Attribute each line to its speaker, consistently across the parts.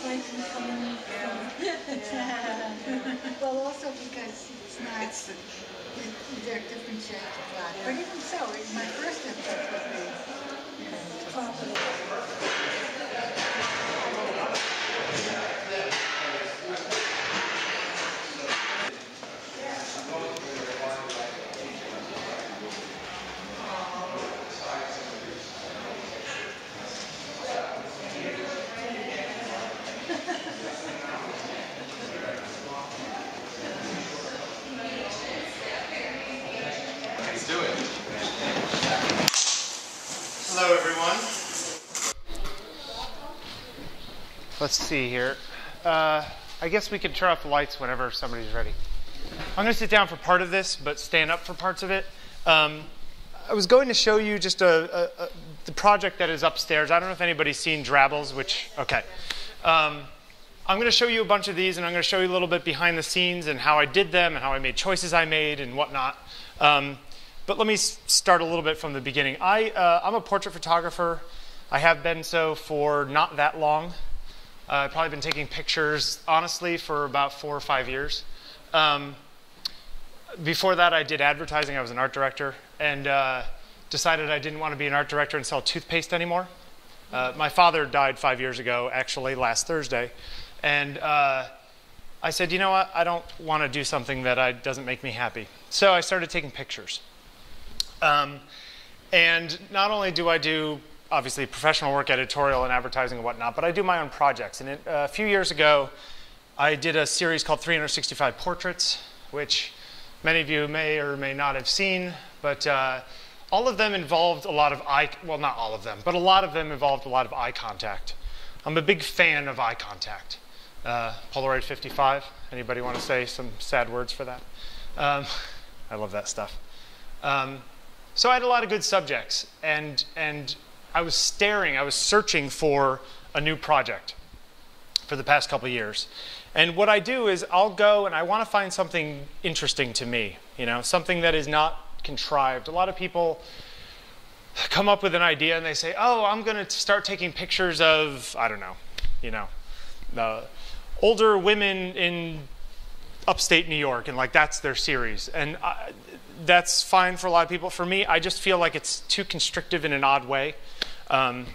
Speaker 1: like coming from. Well, also because it's not, they're different shades of black. But even so, my first impulse would be, property.
Speaker 2: Let's do it. Hello, everyone. Let's see here. I guess we can turn off the lights whenever somebody's ready. I'm going to sit down for part of this, but stand up for parts of it. I was going to show you just the project that is upstairs. I don't know if anybody's seen Drabbles, which, okay. I'm going to show you a bunch of these, and I'm going to show you a little bit behind the scenes and how I did them and how I made choices I made and whatnot. But let me start a little bit from the beginning. I'm a portrait photographer. I have been so for not that long. I've probably been taking pictures, honestly, for about 4 or 5 years. Before that, I did advertising. I was an art director and decided I didn't want to be an art director and sell toothpaste anymore. My father died 5 years ago, actually, last Thursday. And I said, you know what? I don't want to do something that doesn't make me happy. So I started taking pictures. And not only do I do, obviously, professional work, editorial and advertising and whatnot, but I do my own projects. And a few years ago, I did a series called 365 Portraits, which many of you may or may not have seen, but all of them involved a lot of well, not all of them, but a lot of them involved a lot of eye contact. I'm a big fan of eye contact. Polaroid 55, anybody want to say some sad words for that? I love that stuff. So I had a lot of good subjects, and I was searching for a new project for the past couple of years. And what I do is I'll go and I want to find something interesting to me, something that is not contrived. A lot of people come up with an idea and they say, oh, I'm going to start taking pictures of, I don't know, the older women in upstate New York, and like that's their series. And that's fine for a lot of people. For me, I just feel like it's too constrictive in an odd way. I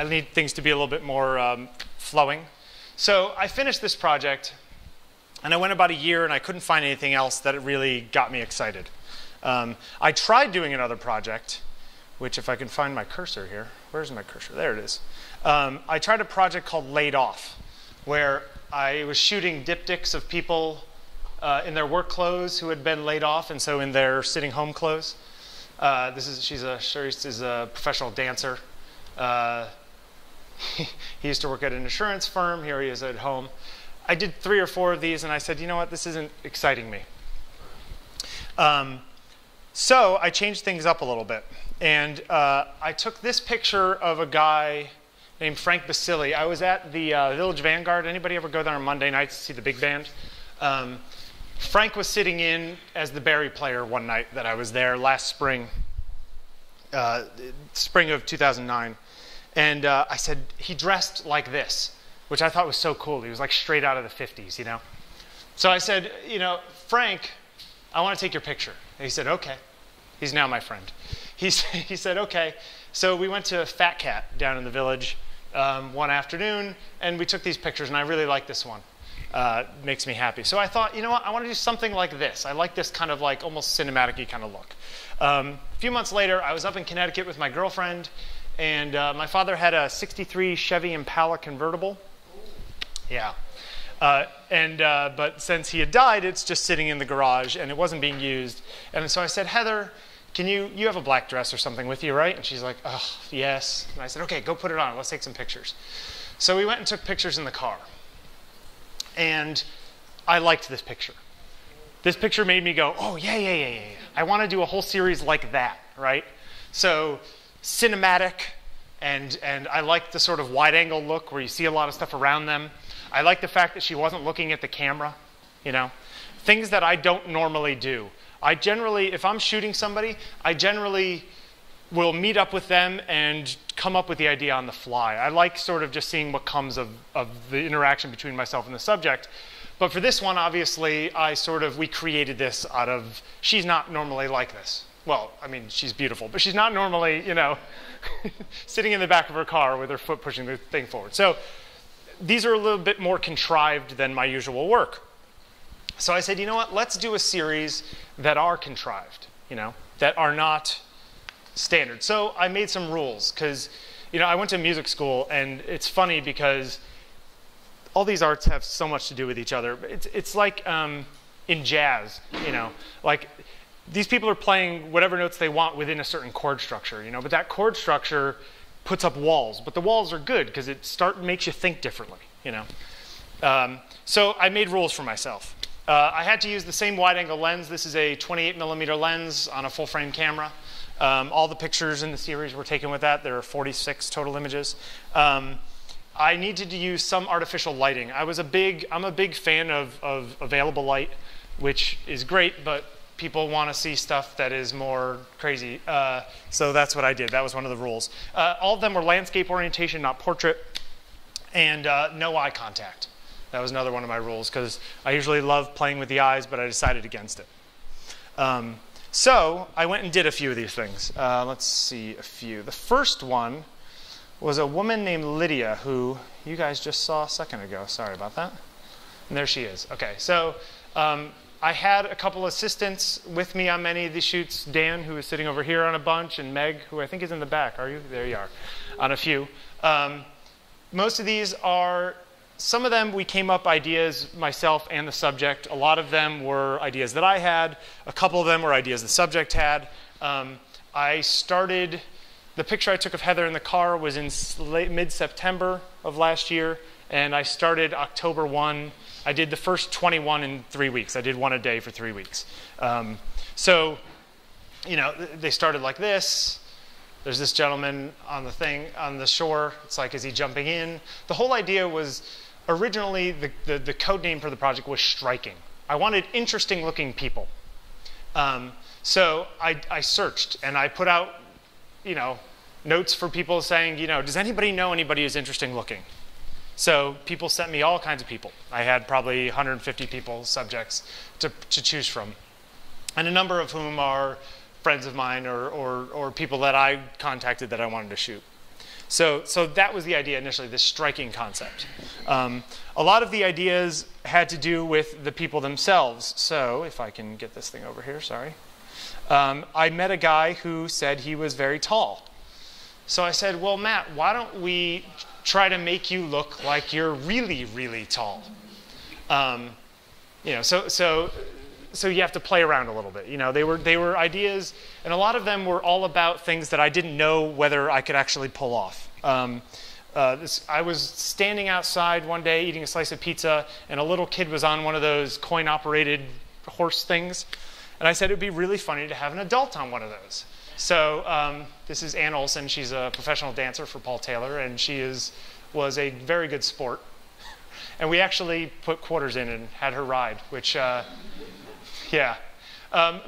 Speaker 2: need things to be a little bit more flowing. So I finished this project, and I went about a year, and I couldn't find anything else that really got me excited. I tried doing another project, which if I can find my cursor here, where's my cursor? There it is. I tried a project called Laid Off, where I was shooting diptychs of people in their work clothes who had been laid off, and so in their sitting home clothes. She's a professional dancer. He used to work at an insurance firm. Here he is at home. I did 3 or 4 of these, and I said, you know what, this isn't exciting me. So I changed things up a little bit, and I took this picture of a guy named Frank Basili. I was at the Village Vanguard. Anybody ever go there on Monday nights to see the big band? Frank was sitting in as the Barry player one night that I was there last spring, spring of 2009. And I said, he dressed like this, which I thought was so cool. He was like straight out of the 50s, So I said, Frank, I want to take your picture. And he said, okay. He's now my friend. He said, okay. So we went to Fat Cat down in the village one afternoon, and we took these pictures, and I really like this one. Makes me happy. So I thought, you know what, I want to do something like this. I like this kind of like almost cinematic-y kind of look. A few months later, I was up in Connecticut with my girlfriend, and my father had a 63 Chevy Impala convertible. Yeah. But since he had died, it's just sitting in the garage, and it wasn't being used. And so I said, Heather, you have a black dress or something with you, right? And she's like, oh, yes. And I said, okay, go put it on. Let's take some pictures. So we went and took pictures in the car. And I liked this picture. This picture made me go, oh, yeah. I want to do a whole series like that, right? So cinematic, and I like the sort of wide-angle look where you see a lot of stuff around them. I like the fact that she wasn't looking at the camera, Things that I don't normally do. If I'm shooting somebody, I generally will meet up with them and come up with the idea on the fly. I like sort of just seeing what comes of the interaction between myself and the subject. But for this one, obviously, we created this out of, she's not normally like this. Well, I mean, she's beautiful, but she's not normally, you know, sitting in the back of her car with her foot pushing the thing forward. So these are a little bit more contrived than my usual work. So I said, you know what, let's do a series that are contrived, you know, that are not standard. So I made some rules because, you know, I went to music school, and it's funny because all these arts have so much to do with each other. It's like in jazz, you know, like these people are playing whatever notes they want within a certain chord structure, you know, but that chord structure puts up walls. But the walls are good because it makes you think differently, you know. So I made rules for myself. I had to use the same wide-angle lens. This is a 28mm lens on a full-frame camera. All the pictures in the series were taken with that. There are 46 total images. I needed to use some artificial lighting. I'm a big fan of available light, which is great, but people want to see stuff that is more crazy. So that's what I did. That was one of the rules. All of them were landscape orientation, not portrait, and no eye contact. That was another one of my rules, because I usually love playing with the eyes, but I decided against it. So I went and did a few of these things. Let's see a few. The first one was a woman named Lydia, who you guys just saw a second ago. Sorry about that. And there she is. Okay, so I had a couple assistants with me on many of these shoots. Dan, who is sitting over here on a bunch, and Meg, who I think is in the back. Are you? There you are, on a few. Most of these are, some of them we came up ideas, myself and the subject. A lot of them were ideas that I had. A couple of them were ideas the subject had. I started, the picture I took of Heather in the car was in mid-September of last year, and I started October 1. I did the first 21 in 3 weeks. I did one a day for 3 weeks. So, you know, they started like this. There's this gentleman on the shore. It's like, is he jumping in? The whole idea was, originally, the code name for the project was striking. I wanted interesting looking people. So I searched, and I put out, you know, notes for people saying, you know, does anybody know anybody who's interesting looking? So people sent me all kinds of people. I had probably 150 people, subjects, to choose from. And a number of whom are friends of mine or people that I contacted that I wanted to shoot. So that was the idea initially, this striking concept. A lot of the ideas had to do with the people themselves. So if I can get this thing over here, sorry. I met a guy who said he was very tall. So I said, well, Matt, why don't we try to make you look like you're really, really tall? You know, so you have to play around a little bit. You know, they were ideas, and a lot of them were all about things that I didn't know whether I could actually pull off. I was standing outside one day eating a slice of pizza, and a little kid was on one of those coin-operated horse things, and I said it would be really funny to have an adult on one of those. So this is Ann Olson. She's a professional dancer for Paul Taylor, and she was a very good sport. And we actually put quarters in and had her ride, which, yeah.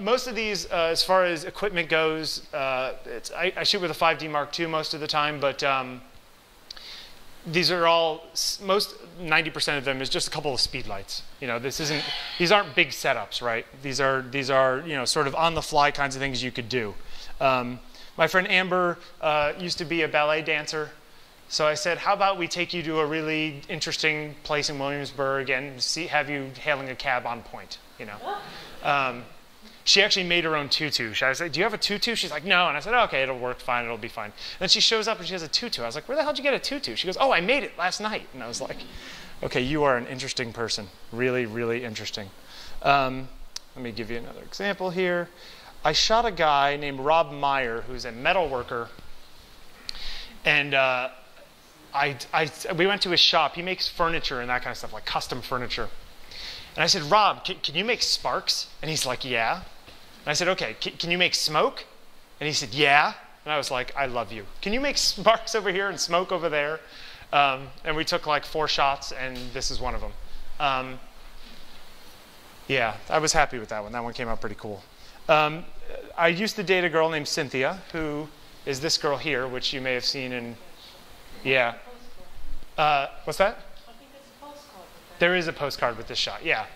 Speaker 2: Most of these, as far as equipment goes, I shoot with a 5D Mark II most of the time, but these are all, 90% of them is just a couple of speed lights. You know, these aren't big setups, right? These are, you know, sort of on-the-fly kinds of things you could do. My friend Amber used to be a ballet dancer. So I said, how about we take you to a really interesting place in Williamsburg and have you hailing a cab on point, you know? She actually made her own tutu. I said, do you have a tutu? She's like, no. And I said, okay, it'll work fine. It'll be fine. And then she shows up and she has a tutu. I was like, where the hell did you get a tutu? She goes, oh, I made it last night. And I was like, okay, you are an interesting person. Really, really interesting. Let me give you another example here. I shot a guy named Rob Meyer, who's a metal worker. And we went to his shop. He makes furniture and that kind of stuff, like custom furniture. And I said, Rob, can you make sparks? And he's like, yeah. And I said, okay, can you make smoke? And he said, yeah. And I was like, I love you. Can you make sparks over here and smoke over there? And we took like 4 shots, and this is one of them. Yeah, I was happy with that one. That one came out pretty cool. I used to date a girl named Cynthia, who is this girl here, which you may have seen in, yeah. What's that?
Speaker 3: I think there's a postcard with that.
Speaker 2: There is a postcard with this shot, yeah.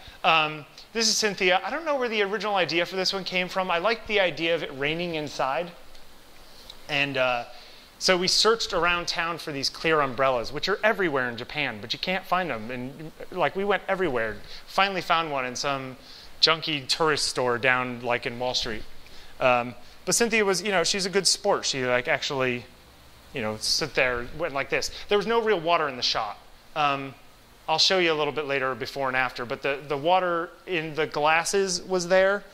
Speaker 2: This is Cynthia. I don't know where the original idea for this one came from. I liked the idea of it raining inside. And so we searched around town for these clear umbrellas, which are everywhere in Japan, but you can't find them. And like we went everywhere. Finally found one in some junky tourist store down like in Wall Street. But Cynthia was, she's a good sport. She like actually, sit there, went like this. There was no real water in the shot. I'll show you a little bit later, before and after, but the water in the glasses was there,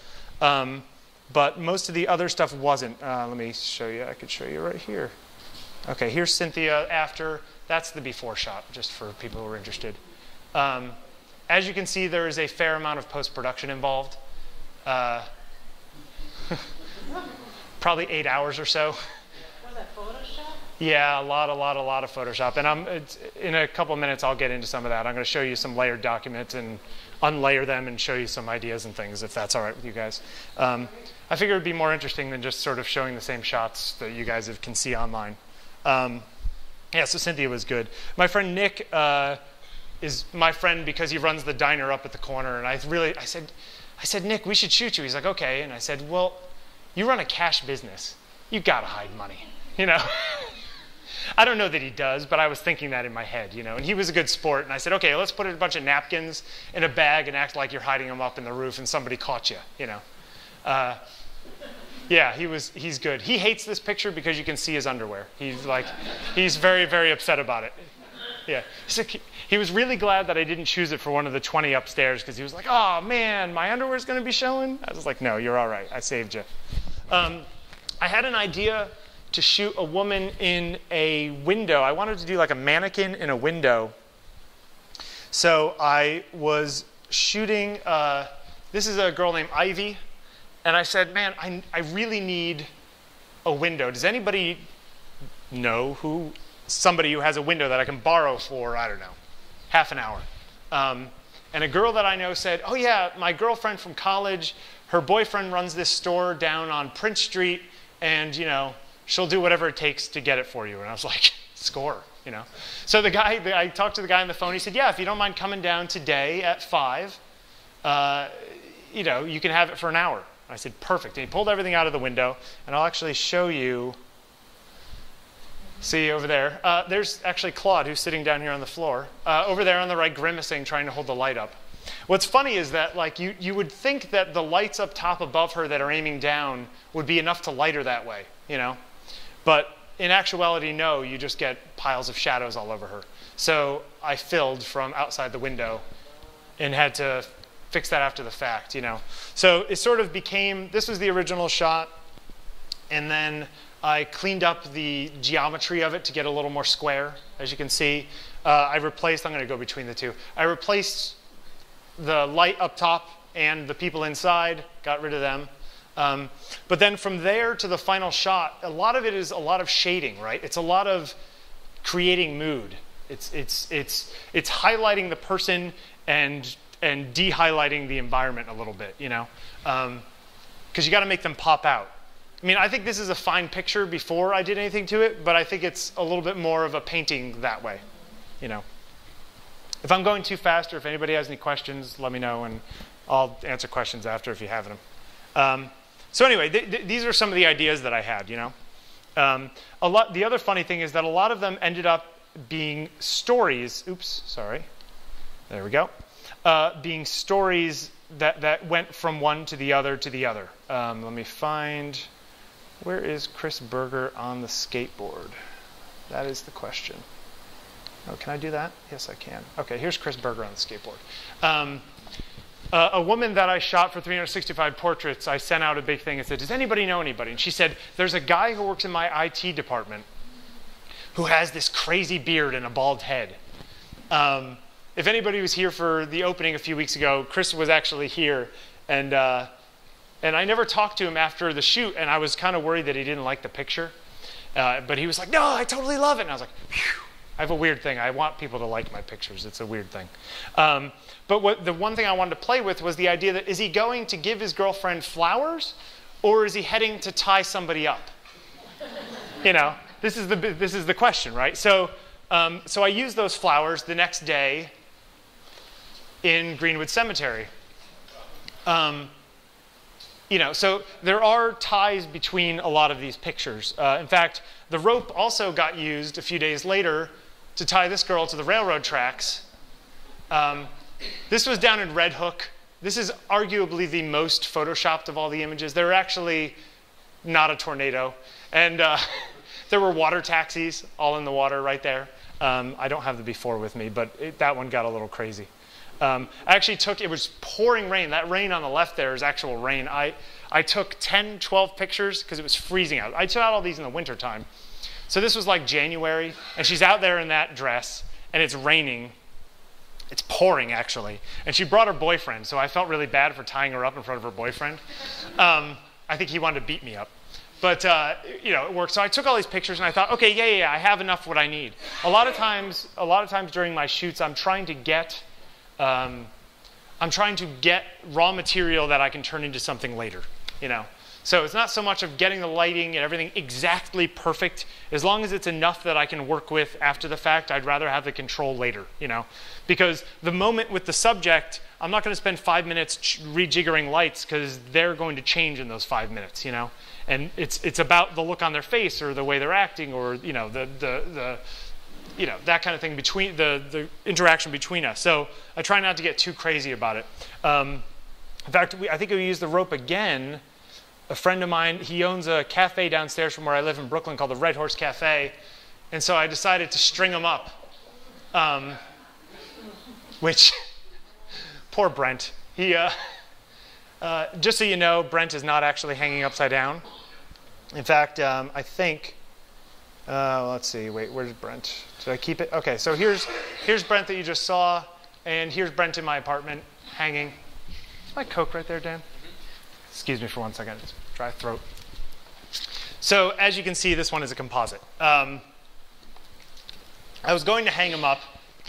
Speaker 2: but most of the other stuff wasn't. Let me show you. I could show you right here. Okay, here's Cynthia after. That's the before shot, just for people who are interested. As you can see, there is a fair amount of post-production involved. Probably 8 hours or so.
Speaker 3: Was that Photoshop?
Speaker 2: Yeah, a lot of Photoshop. And in a couple minutes, I'll get into some of that. I'm going to show you some layered documents and unlayer them and show you some ideas and things, if that's all right with you guys. I figure it would be more interesting than just sort of showing the same shots that you guys can see online. Yeah, so Cynthia was good. My friend Nick is my friend because he runs the diner up at the corner. And I said, Nick, we should shoot you. He's like, okay. And I said, well, you run a cash business. You got to hide money, I don't know that he does, but I was thinking that in my head, And he was a good sport. And I said, okay, let's put a bunch of napkins in a bag and act like you're hiding them up in the roof and somebody caught you, Yeah, he's good. He hates this picture because you can see his underwear. He's very, very upset about it. Yeah. He was really glad that I didn't choose it for one of the 20 upstairs because he was like, oh, man, my underwear's going to be showing? I was like, no, you're all right. I saved you. I had an idea to shoot a woman in a window. I wanted to do like a mannequin in a window. So I was shooting, this is a girl named Ivy. And I said, man, I really need a window. Does anybody know somebody who has a window that I can borrow for, I don't know, half an hour? And a girl that I know said, oh yeah, my girlfriend from college, her boyfriend runs this store down on Prince Street, and she'll do whatever it takes to get it for you. And I was like, score, So I talked to the guy on the phone. He said, yeah, if you don't mind coming down today at 5, you can have it for an hour. I said, perfect. And he pulled everything out of the window. And I'll actually show you. See over there. There's actually Claude, who's sitting down here on the floor. Over there on the right, grimacing, trying to hold the light up. What's funny is that you would think that the lights up top above her that are aiming down would be enough to light her that way, But in actuality, no, you just get piles of shadows all over her. So I filled from outside the window and had to fix that after the fact, So it sort of became, this was the original shot, and then I cleaned up the geometry of it to get a little more square, as you can see. I'm going to go between the two. I replaced the light up top and the people inside, got rid of them. But then from there to the final shot, a lot of it is a lot of shading, right? It's a lot of creating mood. It's highlighting the person and de-highlighting the environment a little bit, because you got to make them pop out. I mean, I think this is a fine picture before I did anything to it, but I think it's a little bit more of a painting that way, If I'm going too fast or if anybody has any questions, let me know, and I'll answer questions after if you have them. So anyway, these are some of the ideas that I had, The other funny thing is that a lot of them ended up being stories. Oops, sorry. There we go. Being stories that went from one to the other to the other. Let me find, where is Chris Berger on the skateboard? That is the question. Oh, can I do that? Yes, I can. Okay, here's Chris Berger on the skateboard. A woman that I shot for 365 portraits, I sent out a big thing and said, does anybody know anybody? And she said, there's a guy who works in my IT department who has this crazy beard and a bald head. If anybody was here for the opening a few weeks ago, Chris was actually here, and I never talked to him after the shoot, and I was kind of worried that he didn't like the picture. But he was like, no, I totally love it. And I was like, phew. I have a weird thing. I want people to like my pictures. It's a weird thing. But the one thing I wanted to play with was the idea that, is he going to give his girlfriend flowers, or is he heading to tie somebody up? This is the question, right? So I used those flowers the next day in Greenwood Cemetery. So there are ties between a lot of these pictures. In fact, the rope also got used a few days later to tie this girl to the railroad tracks. This was down in Red Hook. This is arguably the most photoshopped of all the images. There were actually not a tornado. And there were water taxis all in the water right there. I don't have the before with me, but that one got a little crazy. I actually it was pouring rain. That rain on the left there is actual rain. I took 10, 12 pictures because it was freezing out. I took out all these in the wintertime. So this was like January, and she's out there in that dress, and it's raining. It's pouring, actually. And she brought her boyfriend, so I felt really bad for tying her up in front of her boyfriend. I think he wanted to beat me up. But, it worked. So I took all these pictures, and I thought, okay, yeah, I have enough of what I need. A lot of times during my shoots, I'm trying to get raw material that I can turn into something later, So it's not so much of getting the lighting and everything exactly perfect. As long as it's enough that I can work with after the fact, I'd rather have the control later, Because the moment with the subject, I'm not going to spend 5 minutes rejiggering lights because they're going to change in those 5 minutes, And it's about the look on their face or the way they're acting or, that kind of thing between the interaction between us. So I try not to get too crazy about it. In fact, I think we used the rope again. A friend of mine, he owns a cafe downstairs from where I live in Brooklyn called the Red Horse Cafe. And so I decided to string him up. Which, poor Brent. He, just so you know, Brent is not actually hanging upside down. In fact, I think, let's see, wait, where's Brent? Did I keep it? Okay, so here's Brent that you just saw, and here's Brent in my apartment hanging. Is my Coke right there, Dan? Excuse me for 1 second, dry throat. So as you can see, this one is a composite. I was going to hang them up,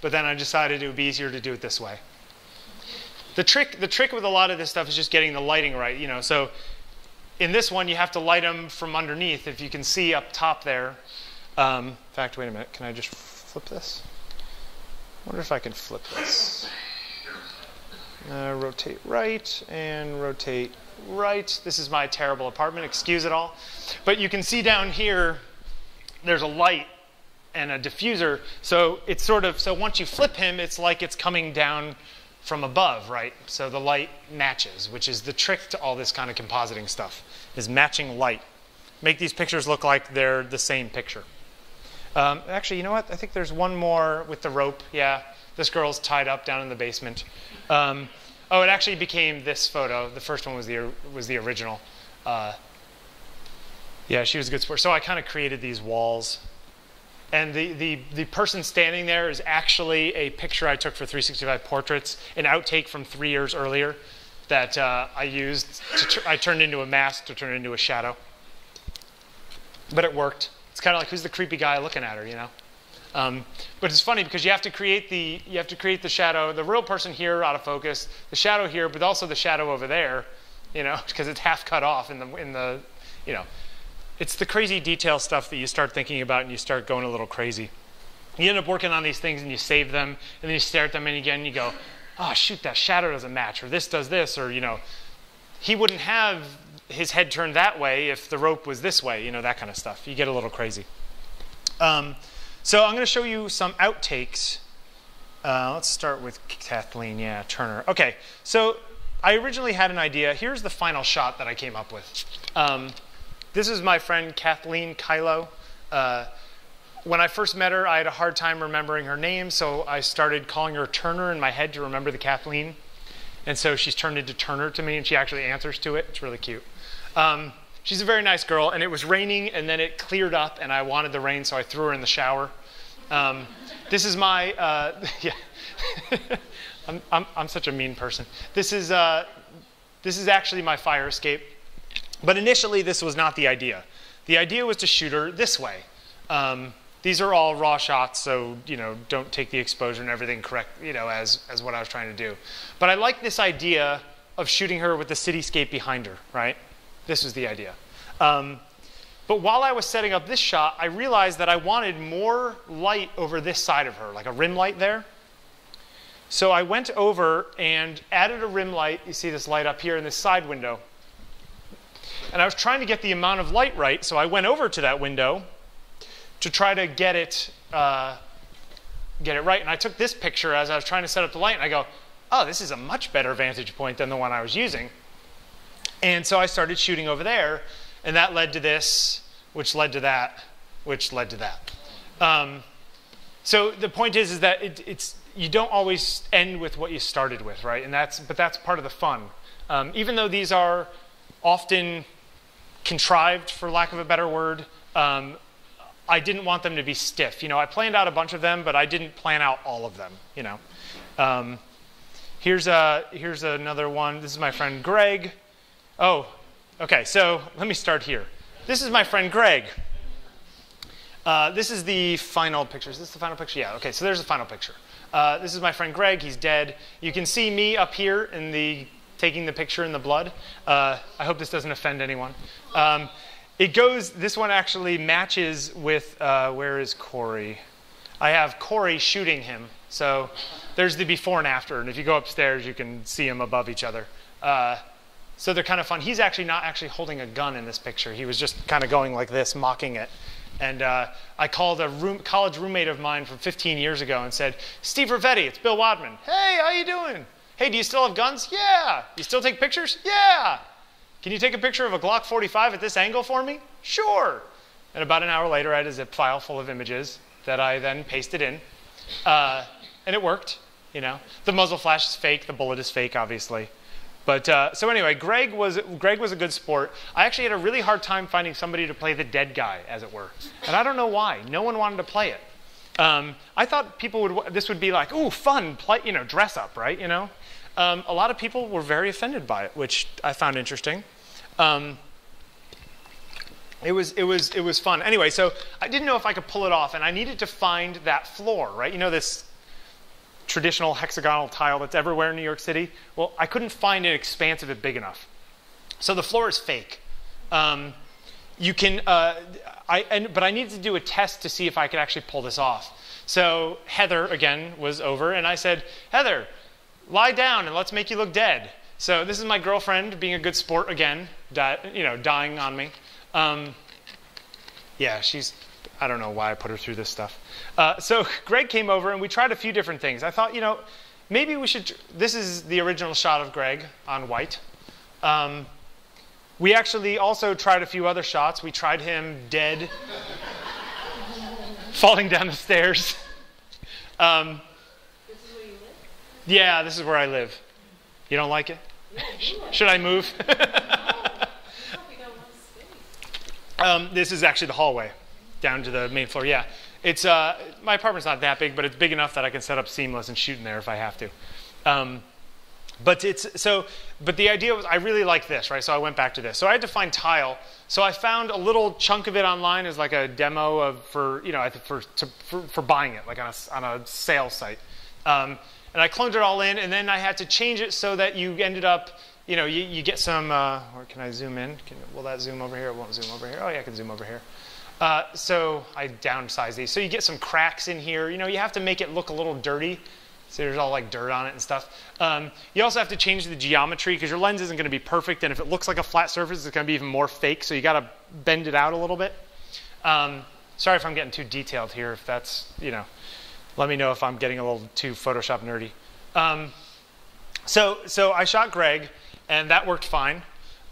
Speaker 2: but then I decided it would be easier to do it this way. The trick with a lot of this stuff is just getting the lighting right, So in this one, you have to light them from underneath. If you can see up top there. In fact, wait a minute. Can I just flip this? I wonder if I can flip this. Rotate right and rotate right. This is my terrible apartment. Excuse it all. But you can see down here, there's a light and a diffuser. So it's so once you flip him, it's like it's coming down from above, right? So the light matches, which is the trick to all this kind of compositing stuff, is matching light. Make these pictures look like they're the same picture. Actually, you know what? I think there's one more with the rope. Yeah, this girl's tied up down in the basement. It actually became this photo. The first one was the original. Yeah, she was a good sport. So I kind of created these walls. And the person standing there is actually a picture I took for 365 Portraits, an outtake from 3 years earlier that I used. I turned into a mask to turn into a shadow. But it worked. It's kind of like, who's the creepy guy looking at her, But it's funny because you have to create the shadow, the real person here out of focus, the shadow here, but also the shadow over there, because it's half cut off in the. It's the crazy detail stuff that you start thinking about and you start going a little crazy. You end up working on these things and you save them, and then you stare at them and again you go, oh shoot, that shadow doesn't match, or this does this, or he wouldn't have his head turned that way if the rope was this way, that kind of stuff. You get a little crazy. So I'm going to show you some outtakes. Let's start with Kathleen, Turner. Okay, so I originally had an idea. Here's the final shot that I came up with. This is my friend Kathleen Kylo. When I first met her, I had a hard time remembering her name, so I started calling her Turner in my head to remember the Kathleen. And so she's turned into Turner to me, and she actually answers to it. It's really cute. She's a very nice girl, and it was raining, and then it cleared up, and I wanted the rain, so I threw her in the shower. This is my, I'm such a mean person. This is actually my fire escape. But initially, this was not the idea. The idea was to shoot her this way. These are all raw shots, so don't take the exposure and everything correct, as what I was trying to do. But I like this idea of shooting her with the cityscape behind her, right? This was the idea. But while I was setting up this shot, I realized that I wanted more light over this side of her, like a rim light there. So I went over and added a rim light. You see this light up here in this side window. And I was trying to get the amount of light right, so I went over to that window to try to get it right. And I took this picture as I was trying to set up the light, and I go, oh, this is a much better vantage point than the one I was using. And so I started shooting over there, and that led to this, which led to that, which led to that. So the point is that you don't always end with what you started with, right? But that's part of the fun. Even though these are often contrived, for lack of a better word, I didn't want them to be stiff. I planned out a bunch of them, but I didn't plan out all of them. Here's another one. This is my friend Greg. Oh, okay. So let me start here. This is my friend Greg. This is the final picture. Is this the final picture? Yeah. Okay. So there's the final picture. This is my friend Greg. He's dead. You can see me up here in taking the picture in the blood. I hope this doesn't offend anyone. This one actually matches with, where is Corey? I have Corey shooting him. So there's the before and after. And if you go upstairs, you can see them above each other. So they're kind of fun. He's actually not actually holding a gun in this picture. He was just kind of going like this, mocking it. And I called a college roommate of mine from 15 years ago and said, Steve Ravetti, it's Bill Wadman. Hey, how you doing? Hey, do you still have guns? Yeah. You still take pictures? Yeah. Can you take a picture of a Glock 45 at this angle for me? Sure. And about an hour later, I had a zip file full of images that I then pasted in. And it worked, The muzzle flash is fake. The bullet is fake, obviously. But so anyway, Greg was a good sport. I actually had a really hard time finding somebody to play the dead guy, as it were. And I don't know why. No one wanted to play it. I thought this would be like, ooh, fun, play, dress up, right? A lot of people were very offended by it, which I found interesting. It was fun. Anyway, so I didn't know if I could pull it off, and I needed to find that floor, right? This traditional hexagonal tile that's everywhere in New York City. Well, I couldn't find an expanse of it big enough. So the floor is fake. But I needed to do a test to see if I could actually pull this off. So Heather, again, was over, and I said, Heather, lie down and let's make you look dead. So this is my girlfriend being a good sport again, dying on me. Yeah, I don't know why I put her through this stuff. So Greg came over and we tried a few different things. I thought, maybe we should, this is the original shot of Greg on white. We actually also tried a few other shots. We tried him dead, falling down the stairs.
Speaker 3: This is where you live?
Speaker 2: Yeah, this is where I live. You don't like it?
Speaker 3: Yeah,
Speaker 2: Should I move? This is actually the hallway down to the main floor. Yeah, it's my apartment's not that big, but it's big enough that I can set up seamless and shoot in there if I have to. But the idea was I really like this, right? So I went back to this. So I had to find tile. So I found a little chunk of it online as like a demo for buying it, like on a sales site. And I cloned it all in, and then I had to change it so that you ended up, you get some. Where can I zoom in? Will that zoom over here? It won't zoom over here. Oh yeah, I can zoom over here. So I downsized these. So you get some cracks in here. You have to make it look a little dirty. So there's all like dirt on it and stuff. You also have to change the geometry because your lens isn't going to be perfect. And if it looks like a flat surface, it's going to be even more fake. So you got to bend it out a little bit. Sorry if I'm getting too detailed here. If that's, let me know if I'm getting a little too Photoshop nerdy. So I shot Greg, and that worked fine.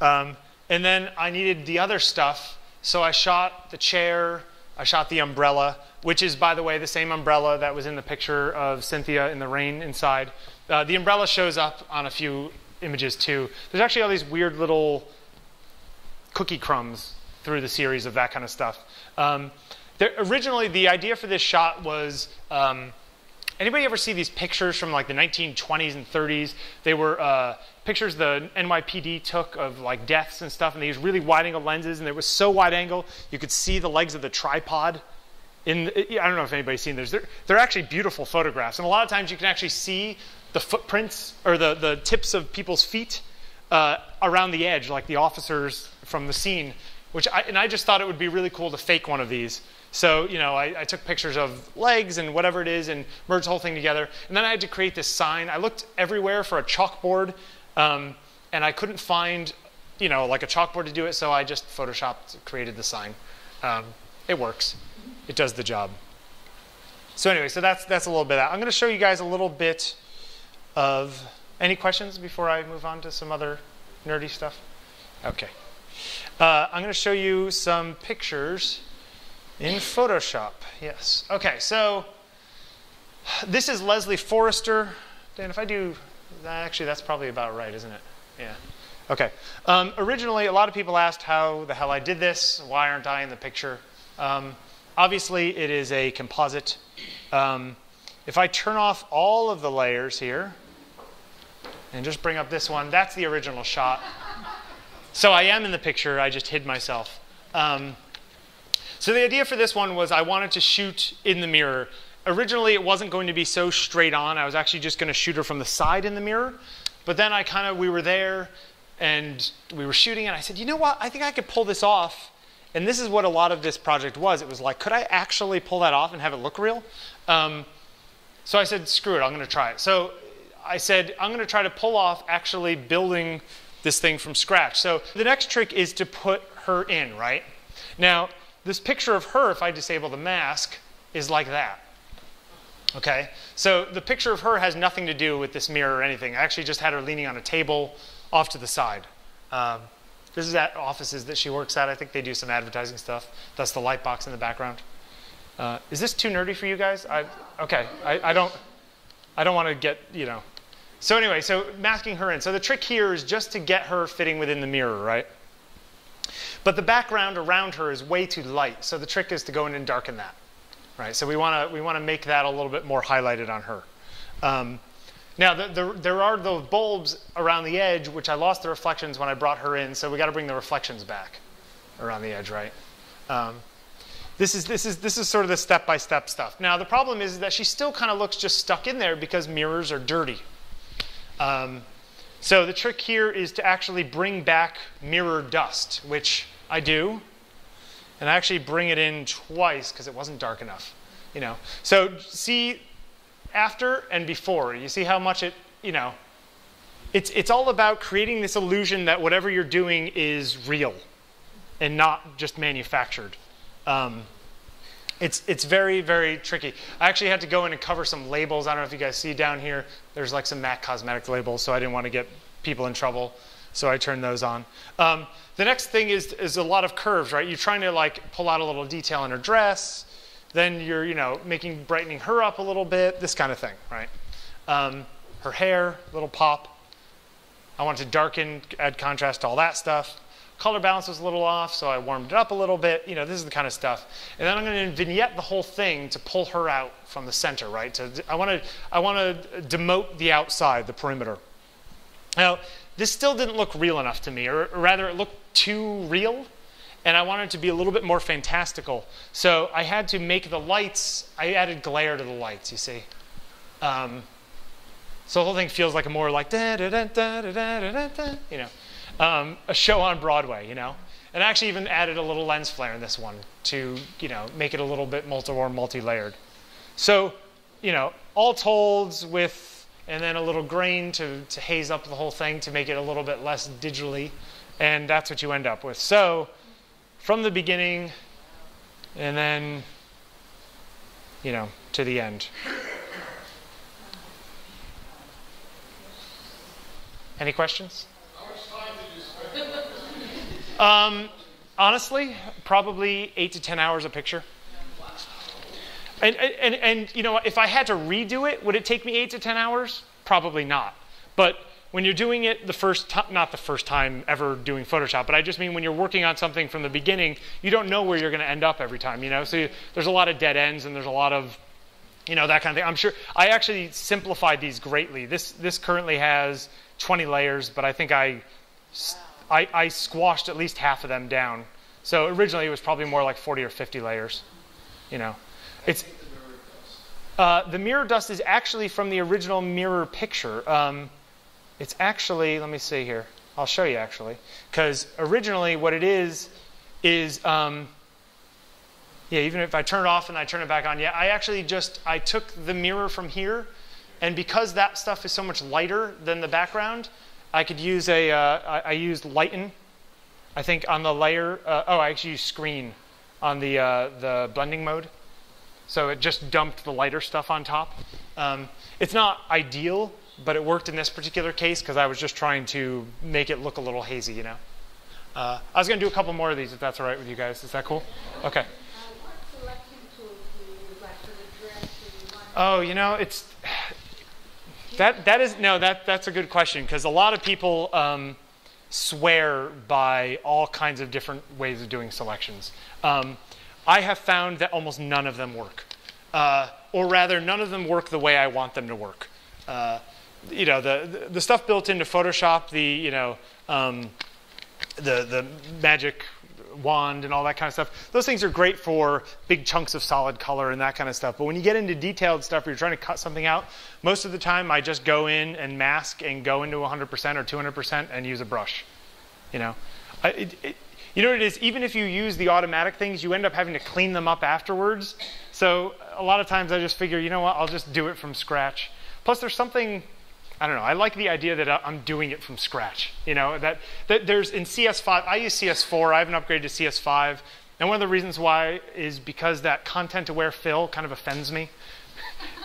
Speaker 2: And then I needed the other stuff. So I shot the chair. I shot the umbrella, which is, by the way, the same umbrella that was in the picture of Cynthia in the rain inside. The umbrella shows up on a few images, too. There's actually all these weird little cookie crumbs through the series of that kind of stuff. Originally, the idea for this shot was, anybody ever see these pictures from like the 1920s and 30s? They were pictures the NYPD took of like deaths and stuff, and they used really wide-angle lenses, and it was so wide-angle you could see the legs of the tripod. I don't know if anybody's seen those. They're actually beautiful photographs, and a lot of times you can actually see the footprints or the tips of people's feet around the edge, like the officers from the scene. and I just thought it would be really cool to fake one of these. So, you know, I took pictures of legs and whatever it is and merged the whole thing together. And then I had to create this sign. I looked everywhere for a chalkboard, and I couldn't find, you know, like a chalkboard to do it, so I just photoshopped, created the sign. It works. It does the job. So anyway, so that's a little bit of that. I'm going to show you guys a little bit of, any questions before I move on to some other nerdy stuff? Okay. I'm going to show you some pictures in Photoshop. Yes. Okay, so this is Leslie Forrester. Dan, if I do, actually that's probably about right, isn't it? Yeah. Okay. Originally, a lot of people asked how the hell I did this. Why aren't I in the picture? Obviously, it is a composite. If I turn off all of the layers here and just bring up this one, that's the original shot. So I am in the picture. I just hid myself. So the idea for this one was I wanted to shoot in the mirror. Originally, it wasn't going to be so straight on. I was actually just going to shoot her from the side in the mirror. But then we were there, and we were shooting, and I said, you know what? I think I could pull this off. And this is what a lot of this project was. It was like, could I actually pull that off and have it look real? So I said, screw it, I'm going to try it. So I said, I'm going to try to pull off actually building this thing from scratch. So the next trick is to put her in, right? Now, this picture of her, if I disable the mask, is like that. Okay? So the picture of her has nothing to do with this mirror or anything. I actually just had her leaning on a table off to the side. This is at offices that she works at. I think they do some advertising stuff. That's the light box in the background. Is this too nerdy for you guys? Okay. I don't want to get, you know. So anyway, so masking her in. So the trick here is just to get her fitting within the mirror, right? But the background around her is way too light. So the trick is to go in and darken that, right? So we want to make that a little bit more highlighted on her. Now, there are those bulbs around the edge, which I lost the reflections when I brought her in, so we got to bring the reflections back around the edge, right? This is sort of the step-by-step stuff. Now, the problem is that she still kind of looks just stuck in there because mirrors are dirty. So the trick here is to actually bring back mirror dust, which I do, and I actually bring it in twice because it wasn't dark enough, you know. So see. After and before, you see how much it, you know, it's all about creating this illusion that whatever you're doing is real and not just manufactured. It's very, very tricky. I actually had to go in and cover some labels. I don't know if you guys see down here. There's like some MAC cosmetic labels, so I didn't want to get people in trouble, so I turned those on. The next thing is a lot of curves, right? You're trying to like pull out a little detail in her dress. Then you're, you know, brightening her up a little bit, this kind of thing, right? Her hair, little pop. I wanted to darken, add contrast to all that stuff. Color balance was a little off, so I warmed it up a little bit. You know, this is the kind of stuff. And then I'm going to vignette the whole thing to pull her out from the center, right? I want to demote the outside, the perimeter. Now, this still didn't look real enough to me, or rather, it looked too real. And I wanted it to be a little bit more fantastical. So I had to make the lights, I added glare to the lights, you see. So the whole thing feels like a more like, da, da, da, da, da, da, da, da, you know, a show on Broadway, you know. And I actually even added a little lens flare in this one to, you know, make it a little bit more multi-layered. So, you know, all told with, and then a little grain to haze up the whole thing to make it a little bit less digitally. And that's what you end up with. So, from the beginning, and then, you know, to the end. Any questions?
Speaker 4: How much time did you spend?
Speaker 2: Honestly, probably 8 to 10 hours a picture. And you know, if I had to redo it, would it take me 8 to 10 hours? Probably not. But when you're doing it not the first time ever doing Photoshop, but I just mean when you're working on something from the beginning, you don't know where you're going to end up every time, you know? So there's a lot of dead ends and there's a lot of, you know, that kind of thing. I'm sure I actually simplified these greatly. This currently has 20 layers, but I think I squashed at least half of them down. So originally it was probably more like 40 or 50 layers, you know. It's the mirror dust is actually from the original mirror picture. It's actually, let me see here. I'll show you actually. Because originally what it is is, yeah, even if I turn it off and I turn it back on, yeah, I actually I took the mirror from here, and because that stuff is so much lighter than the background, I could use I used lighten, I think, on the layer. I actually used screen on the blending mode. So it just dumped the lighter stuff on top. It's not ideal, but it worked in this particular case because I was just trying to make it look a little hazy, you know. I was going to do a couple more of these if that's all right with you guys. Is that cool? Okay.
Speaker 3: What selection tools do you use, like for the dress?
Speaker 2: Oh, you know, it's that's a good question because a lot of people swear by all kinds of different ways of doing selections. I have found that almost none of them work, or rather, none of them work the way I want them to work. You know, the stuff built into Photoshop, the magic wand and all that kind of stuff, those things are great for big chunks of solid color and that kind of stuff. But when you get into detailed stuff, where you're trying to cut something out, most of the time I just go in and mask and go into 100% or 200% and use a brush. You know, you know what it is? Even if you use the automatic things, you end up having to clean them up afterwards. So a lot of times I just figure, you know what, I'll just do it from scratch. Plus there's something, I don't know, I like the idea that I'm doing it from scratch. You know, that there's in CS5, I use CS4, I haven't upgraded to CS5. And one of the reasons why is because that content-aware fill kind of offends me.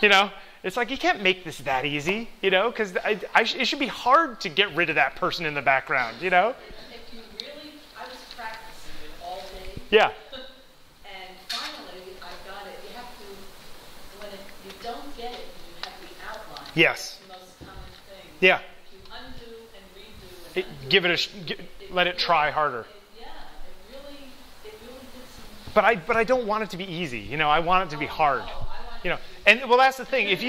Speaker 2: You know, it's like, you can't make this that easy, you know, because it should be hard to get rid of that person in the background, you know?
Speaker 3: If you really, I was practicing it all day.
Speaker 2: Yeah.
Speaker 3: And finally, I got it. You have to, when you don't get it, you have the outline.
Speaker 2: Yes.
Speaker 3: That's the most common thing.
Speaker 2: Yeah.
Speaker 3: If you undo and redo and undo,
Speaker 2: Give it let it try harder.
Speaker 3: it really did some.
Speaker 2: But I don't want it to be easy. You know, I want it to be hard. You know, and well, that's the thing. If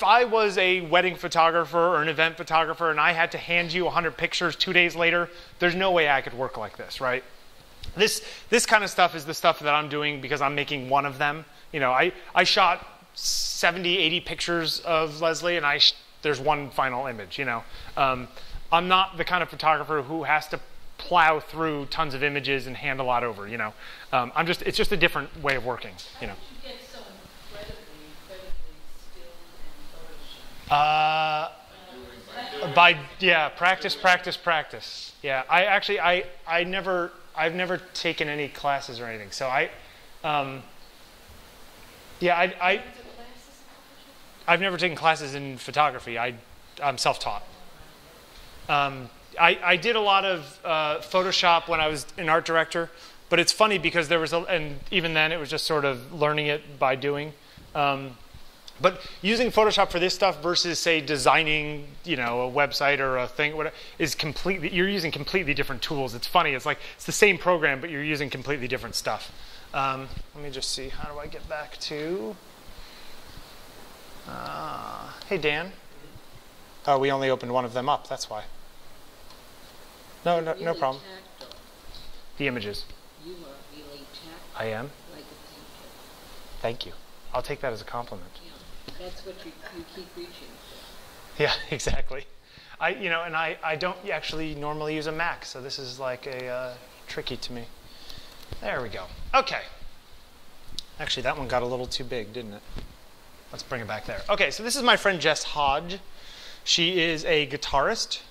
Speaker 2: I was a wedding photographer or an event photographer and I had to hand you 100 pictures 2 days later, there's no way I could work like this, right? This kind of stuff is the stuff that I'm doing because I'm making one of them. You know, I shot 70, 80 pictures of Leslie, and there's one final image. You know, I'm not the kind of photographer who has to plow through tons of images and hand a lot over. You know, it's just a different way of working. You know.
Speaker 3: You get so incredibly skilled in Photoshop.
Speaker 2: Practice. Yeah, I've never taken any classes or anything. So I've never taken classes in photography. I'm self-taught. I did a lot of Photoshop when I was an art director, but it's funny because and even then it was just sort of learning it by doing. But using Photoshop for this stuff versus, say, designing, you know, a website or a thing, whatever, you're using completely different tools. It's funny. It's like it's the same program, but you're using completely different stuff. Let me just see. How do I get back to? Hey, Dan. Oh, we only opened one of them up. That's why. No problem.
Speaker 5: Tactile.
Speaker 2: The images.
Speaker 5: You are really tactile.
Speaker 2: I am.
Speaker 5: Like a painter.
Speaker 2: Thank you. I'll take that as a compliment.
Speaker 5: Yeah, that's what you keep reaching for.
Speaker 2: Yeah, exactly. I don't actually normally use a Mac, so this is like tricky to me. There we go. Okay. Actually, that one got a little too big, didn't it? Let's bring it back there. Okay, so this is my friend Jess Hodge. She is a guitarist.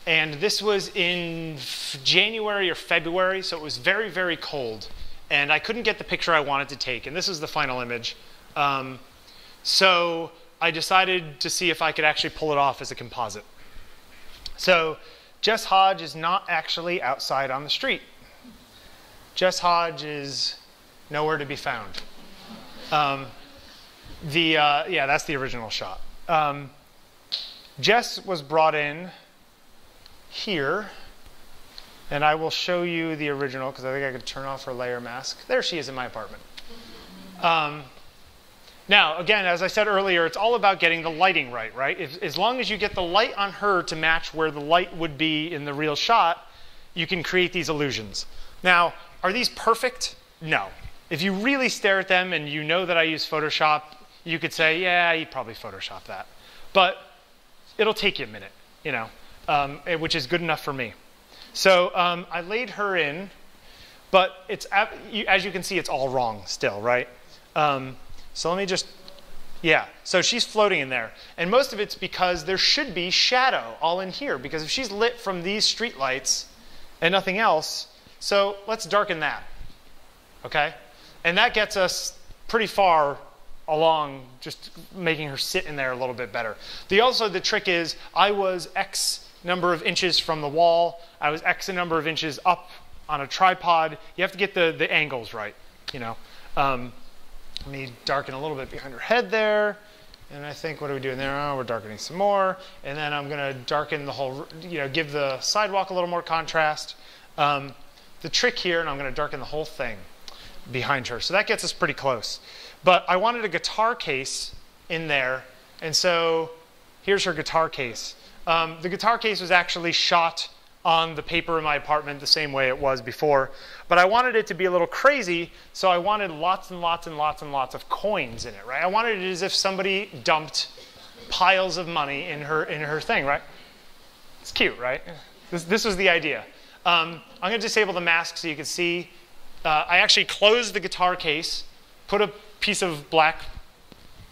Speaker 2: And this was in January or February, so it was very, very cold. And I couldn't get the picture I wanted to take. And this is the final image. So I decided to see if I could actually pull it off as a composite. So Jess Hodge is not actually outside on the street. Jess Hodge is nowhere to be found. Yeah, that's the original shot. Jess was brought in here, and I will show you the original because I think I could turn off her layer mask. There she is in my apartment. Now, again, as I said earlier, it's all about getting the lighting right, right? As long as you get the light on her to match where the light would be in the real shot, you can create these illusions. Now, are these perfect? No. If you really stare at them and you know that I use Photoshop, you could say, yeah, you probably Photoshopped that. But it'll take you a minute, you know, which is good enough for me. So I laid her in, but it's as you can see, it's all wrong still, right? So let me just, yeah. So she's floating in there. And most of it's because there should be shadow all in here, because if she's lit from these street lights and nothing else, so let's darken that, okay? And that gets us pretty far along, just making her sit in there a little bit better. The trick is I was X number of inches from the wall. I was X number of inches up on a tripod. You have to get the angles right, you know. Let me darken a little bit behind her head there. And I think, what are we doing there? Oh, we're darkening some more. And then I'm going to darken the whole, you know, give the sidewalk a little more contrast. The trick here, and I'm going to darken the whole thing behind her. So that gets us pretty close. But I wanted a guitar case in there. And so here's her guitar case. The guitar case was actually shot on the paper in my apartment the same way it was before. But I wanted it to be a little crazy, so I wanted lots and lots and lots and lots of coins in it, right? I wanted it as if somebody dumped piles of money in her thing, right? It's cute, right? This was the idea. I'm going to disable the mask so you can see. I actually closed the guitar case, put a piece of black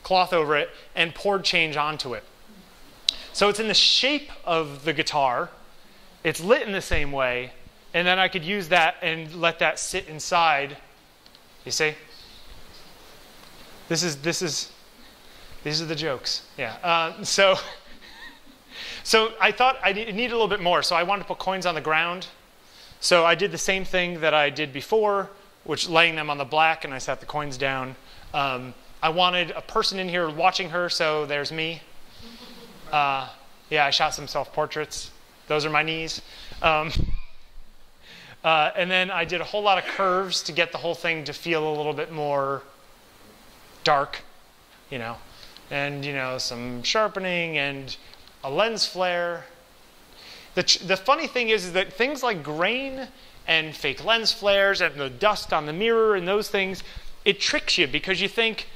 Speaker 2: cloth over it, and poured change onto it. So it's in the shape of the guitar. It's lit in the same way, and then I could use that and let that sit inside. You see? These are the jokes. Yeah. So I thought I needed a little bit more, so I wanted to put coins on the ground. So I did the same thing that I did before, which laying them on the black, and I sat the coins down. I wanted a person in here watching her, so there's me. Yeah, I shot some self-portraits. Those are my knees. And then I did a whole lot of curves to get the whole thing to feel a little bit more dark, you know. And, you know, some sharpening and a lens flare. The funny thing is that things like grain and fake lens flares and the dust on the mirror and those things, it tricks you because you think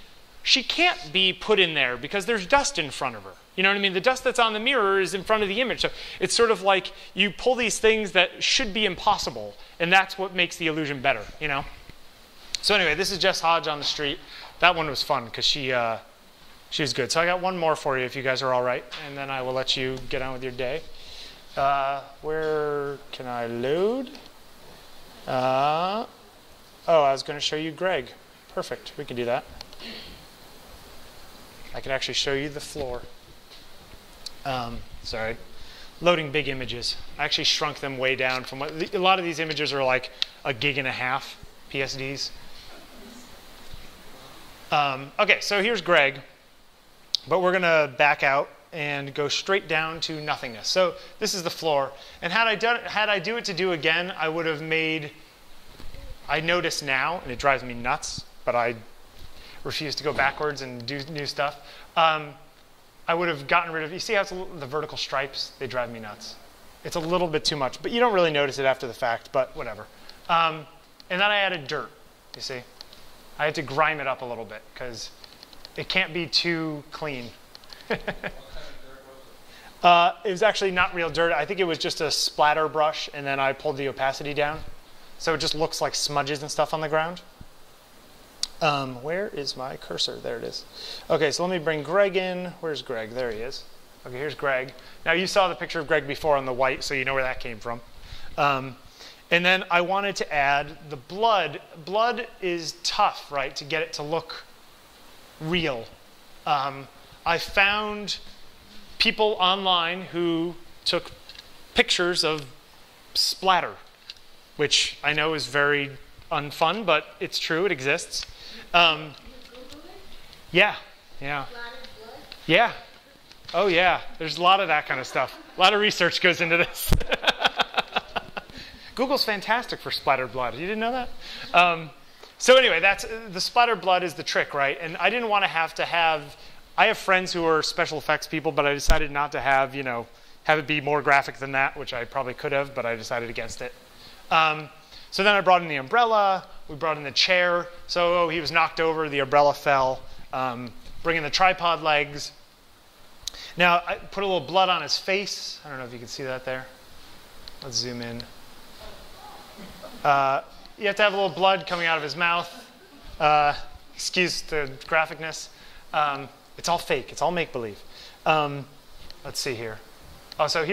Speaker 2: she can't be put in there because there's dust in front of her. You know what I mean? The dust that's on the mirror is in front of the image. So it's sort of like you pull these things that should be impossible, and that's what makes the illusion better, you know? So anyway, this is Jess Hodge on the street. That one was fun because she was good. So I got one more for you if you guys are all right, and then I will let you get on with your day. Where can I load? Oh, I was going to show you Greg. Perfect. We can do that. I could actually show you the floor. Sorry. Loading big images. I actually shrunk them way down from what a lot of these images are like 1.5 GB PSDs. Okay, so here's Greg, but we're going to back out and go straight down to nothingness. So this is the floor, and had I do it to do again, I would have made. I notice now, and it drives me nuts, but I refuse to go backwards and do new stuff. I would have gotten rid of, you see how it's the vertical stripes? They drive me nuts. It's a little bit too much, but you don't really notice it after the fact, but whatever. And then I added dirt, you see? I had to grime it up a little bit because it can't be too clean.
Speaker 4: What kind of dirt was it?
Speaker 2: It was actually not real dirt. I think it was just a splatter brush, and then I pulled the opacity down. So it just looks like smudges and stuff on the ground. Where is my cursor? There it is. Okay, so let me bring Greg in. Where's Greg? There he is. Okay, here's Greg. Now you saw the picture of Greg before on the white, so you know where that came from. And then I wanted to add the blood. Blood is tough, right, to get it to look real. I found people online who took pictures of splatter, which I know is very unfun, but it's true, it exists. Yeah. Yeah. Oh yeah, there's a lot of that kind of stuff. A lot of research goes into this. Google's fantastic for splattered blood. You didn't know that? So anyway, that's the splattered blood is the trick, right? And I didn't want to have. I have friends who are special effects people, but I decided not to have, you know, have it be more graphic than that, which I probably could have, but I decided against it. So then I brought in the umbrella. We brought in the chair. So he was knocked over. The umbrella fell. Bring in the tripod legs. Now, I put a little blood on his face. I don't know if you can see that there. Let's zoom in. You have to have a little blood coming out of his mouth. Excuse the graphicness. It's all fake. It's all make-believe. Let's see here. Oh, so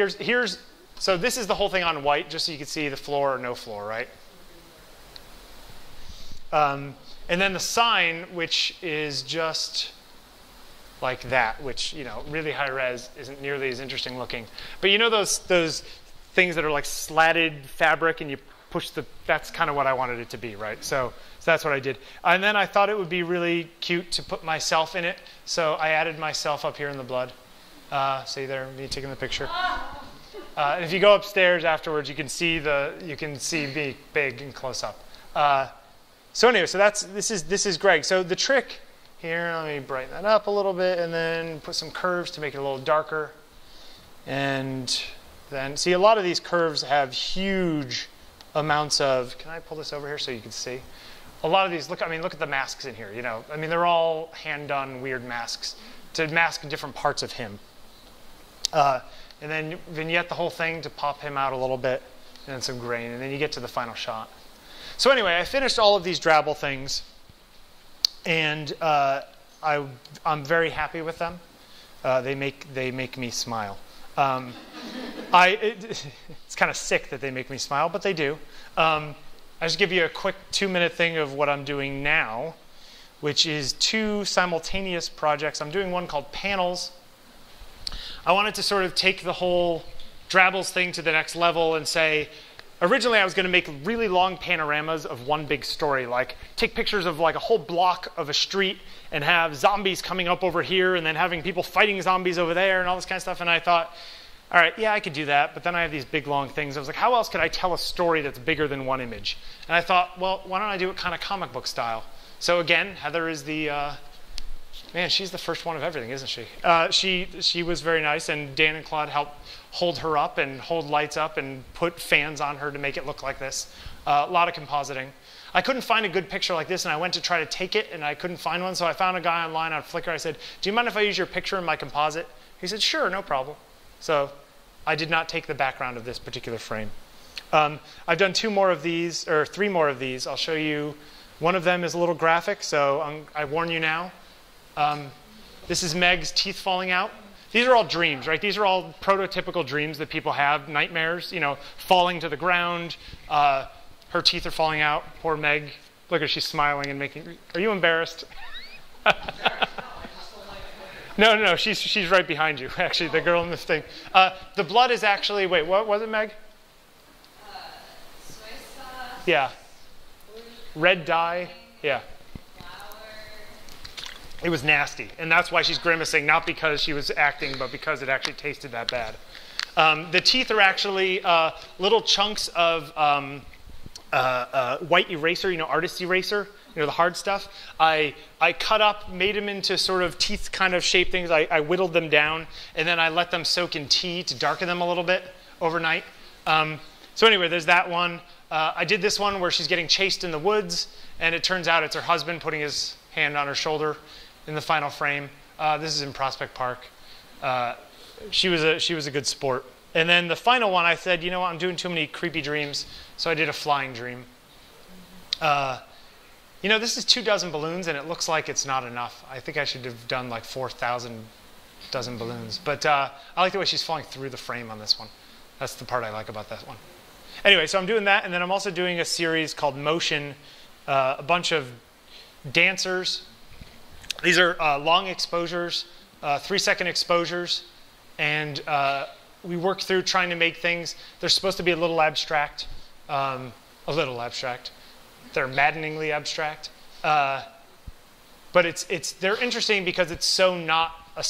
Speaker 2: so this is the whole thing on white, just so you can see the floor or no floor, right? And then the sign, which is just like that, which, you know, really high res isn't nearly as interesting looking. But you know those things that are like slatted fabric and you push that's kind of what I wanted it to be, right? So that's what I did. And then I thought it would be really cute to put myself in it. So I added myself up here in the blood. See there, me taking the picture. And if you go upstairs afterwards, you can see me big and close up. So anyway, so this is Greg. So the trick here, let me brighten that up a little bit and then put some curves to make it a little darker. And then see, a lot of these curves have huge amounts of, can I pull this over here so you can see? A lot of these, look at the masks in here, you know. I mean, they're all hand-done weird masks to mask different parts of him. And then vignette the whole thing to pop him out a little bit, and then some grain, and then you get to the final shot. So anyway, I finished all of these Drabble things, and I'm very happy with them. They make me smile. It's kind of sick that they make me smile, but they do. I'll just give you a quick 2-minute thing of what I'm doing now, which is 2 simultaneous projects. I'm doing one called Panels. I wanted to sort of take the whole Drabbles thing to the next level and say, originally I was going to make really long panoramas of one big story, like take pictures of like a whole block of a street and have zombies coming up over here and then having people fighting zombies over there and all this kind of stuff. And I thought, all right, yeah, I could do that, but then I have these big, long things. I was like, how else could I tell a story that's bigger than one image? And I thought, well, why don't I do it kind of comic book style? So again, Heather is the, man, she's the first one of everything, isn't she? She was very nice, and Dan and Claude helped hold her up and hold lights up and put fans on her to make it look like this. A lot of compositing. I couldn't find a good picture like this, and I went to try to take it, and I couldn't find one, so I found a guy online on Flickr. I said, do you mind if I use your picture in my composite? He said, sure, no problem. So I did not take the background of this particular frame. I've done 2 more of these, or 3 more of these. I'll show you. One of them is a little graphic, so I warn you now. This is Meg's teeth falling out. These are all dreams, right? These are all prototypical dreams that people have, nightmares, you know, falling to the ground. Her teeth are falling out. Poor Meg. Look at her, she's smiling and making, are you embarrassed? No, she's right behind you, actually, the girl in this thing. The blood is actually, wait, what was it, Meg?
Speaker 3: Soy sauce.
Speaker 2: Yeah. Red dye. Yeah. It was nasty, and that's why she's grimacing, not because she was acting, but because it actually tasted that bad. The teeth are actually little chunks of white eraser, you know, artist eraser, you know, the hard stuff. I cut up, made them into sort of teeth kind of shaped things. I whittled them down, and then I let them soak in tea to darken them a little bit overnight. So anyway, there's that one. I did this one where she's getting chased in the woods, and it turns out it's her husband putting his hand on her shoulder in the final frame. This is in Prospect Park. She was a good sport. And then the final one, I said, you know what, I'm doing too many creepy dreams, so I did a flying dream. You know, this is 24 balloons, and it looks like it's not enough. I think I should have done like 4,000 dozen balloons. But I like the way she's falling through the frame on this one. That's the part I like about that one. Anyway, so I'm doing that, and then I'm also doing a series called Motion, a bunch of dancers. These are long exposures, 3-second exposures, and we work through trying to make things. They're supposed to be a little abstract. They're maddeningly abstract, but they're interesting because it's so not a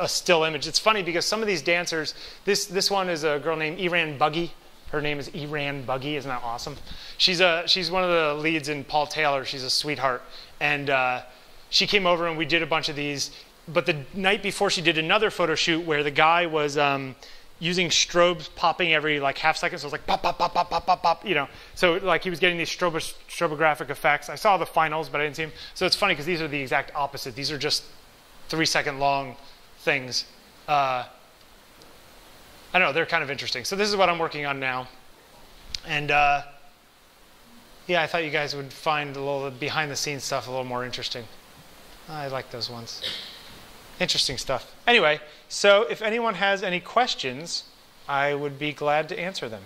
Speaker 2: still image. It's funny because some of these dancers, this one is a girl named Iran Buggy. Her name is Iran Buggy. Isn't that awesome? She's one of the leads in Paul Taylor. She's a sweetheart, and she came over and we did a bunch of these. But the night before, she did another photo shoot where the guy was using strobes popping every like half second. So it was like pop, pop, pop, pop, pop, pop, pop, you know. So like he was getting these strobographic effects. I saw the finals, but I didn't see him. So it's funny because these are the exact opposite. These are just 3-second long things. I I don't know, they're kind of interesting. So this is what I'm working on now. And yeah, I thought you guys would find a little behind the scenes stuff a little more interesting. I like those ones. Interesting stuff. Anyway, so if anyone has any questions, I would be glad to answer them.